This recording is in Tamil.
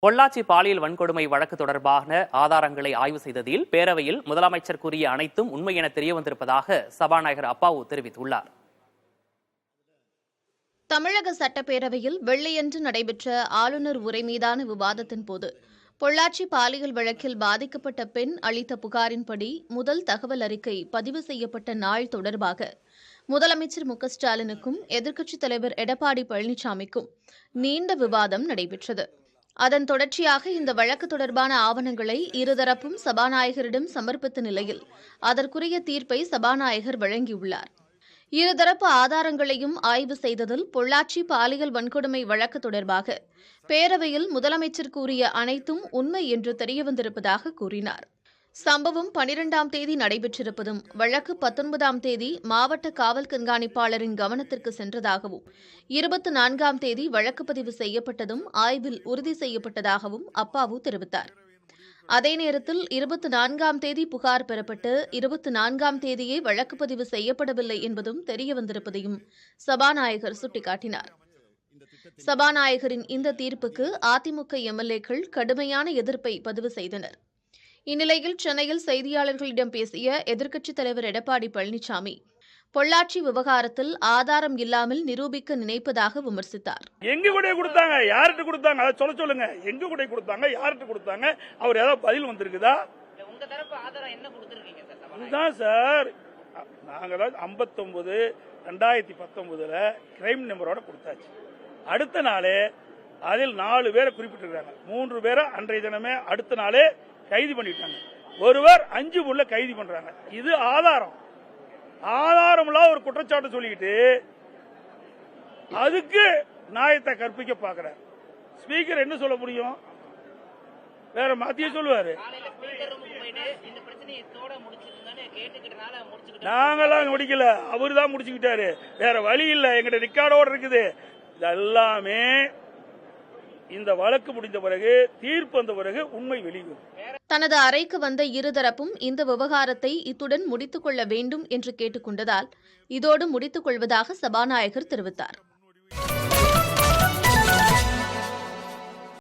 பொள்ளாச்சி பாலியல் வன்கொடுமை வழக்கு தொடர்பான ஆதாரங்களை ஆய்வு செய்ததில் பேரவையில் முதலமைச்சர் கூறிய அனைத்தும் உண்மை என தெரியவந்திருப்பதாக சபாநாயகர் அப்பாவு தெரிவித்துள்ளார். தமிழக சட்டப்பேரவையில் வெள்ளியன்று நடைபெற்ற ஆளுநர் உரை மீதான விவாதத்தின் போது பொள்ளாச்சி பாலியல் வழக்கில் பாதிக்கப்பட்ட பெண் அளித்த புகாரின்படி முதல் தகவல் அறிக்கை பதிவு செய்யப்பட்ட நாள் தொடர்பாக முதலமைச்சர் மு.க.ஸ்டாலினுக்கும் எதிர்க்கட்சித் தலைவர் எடப்பாடி பழனிசாமிக்கும் நீண்ட விவாதம் நடைபெற்றது. அதன் தொடர்ச்சியாக இந்த வழக்கு தொடர்பான ஆவணங்களை இருதரப்பும் சபாநாயகரிடம் சமர்ப்பித்த நிலையில் அதற்குரிய தீர்ப்பை சபாநாயகர் வழங்கியுள்ளார். இருதரப்பு ஆதாரங்களையும் ஆய்வு செய்ததில் பொள்ளாச்சி பாலியல் வன்கொடுமை வழக்கு தொடர்பாக பேரவையில் முதலமைச்சர் கூறிய அனைத்தும் உண்மை என்று தெரியவந்திருப்பதாக கூறினார். சம்பவம் 12ஆம் தேதி நடைபெற்றிருப்பதும் வழக்கு 19ஆம் தேதி மாவட்ட காவல் கண்காணிப்பாளரின் கவனத்திற்கு சென்றதாகவும் 24ஆம் தேதி வழக்கு பதிவு செய்யப்பட்டதும் ஆய்வில் உறுதி செய்யப்பட்டதாகவும் அப்பாவு தெரிவித்தார். அதே நேரத்தில் 24ஆம் தேதி புகார் பெறப்பட்டு 24ஆம் தேதியே வழக்கு பதிவு செய்யப்படவில்லை என்பதும் தெரியவந்திருப்பதையும் சபாநாயகர் சுட்டிக்காட்டினார். சபாநாயகரின் இந்த தீர்ப்புக்கு அதிமுக எம்எல்ஏக்கள் கடுமையான எதிர்ப்பை பதிவு செய்தனர். இந்நிலையில் சென்னையில் செய்தியாளர்களிடம் பேசிய எதிர்க்கட்சித் தலைவர் எடப்பாடி பழனிசாமி பொள்ளாச்சி விவகாரத்தில் ஆதாரம் இல்லாமல் நிரூபிக்க நினைப்பதாக விமர்சித்தார். எங்க கூட கொடுத்தாங்க, யார்கிட்ட கொடுத்தாங்க, அதை சொல்லுங்க. எங்க கூட கொடுத்தாங்க, யார்கிட்ட கொடுத்தாங்க, அவர் ஏதாவது பதில் வந்திருக்குதா? உங்க தரப்பு ஆதாரம் என்ன கொடுத்திருக்கீங்க சார்? இதுதான் சார், நாங்க 59 2019 கிரைம் நம்பரோட கொடுத்தாச்சு. அடுத்த நாளே அதில் 4 பேரை குறிப்பிட்டிருக்காங்க. 3 பேரை அன்றைய தினமே அடுத்த நாளே கைது பண்ணிட்டாங்க. ஒருவர் 5 உள்ள கைது பண்றாங்க. இது ஆதாரம் ஒரு குற்றச்சாட்டு சொல்லிட்டு அதுக்கு நியாயத்தை கற்பிக்க பாக்குறார். ஸ்பீக்கர் என்ன சொல்ல முடியும்? வேற மாத்தியே சொல்லுவாரு. நாங்கெல்லாம் முடிக்கல, அவரு தான் முடிச்சுக்கிட்டாரு. வேற வழி இல்ல, எங்கிட்ட ரெக்கார்டோட இருக்குது. இதெல்லாமே இந்த வழக்கு முடிந்த பிறகு, தீர்ப்பு வந்த பிறகு உண்மை வெளிவரும். தனது அறைக்கு வந்த இருதரப்பும் இந்த விவகாரத்தை இத்துடன் முடித்துக் கொள்ள வேண்டும் என்று கேட்டுக் கொண்டதால் இதோடு முடித்துக் கொள்வதாக சபாநாயகர் தெரிவித்தார்.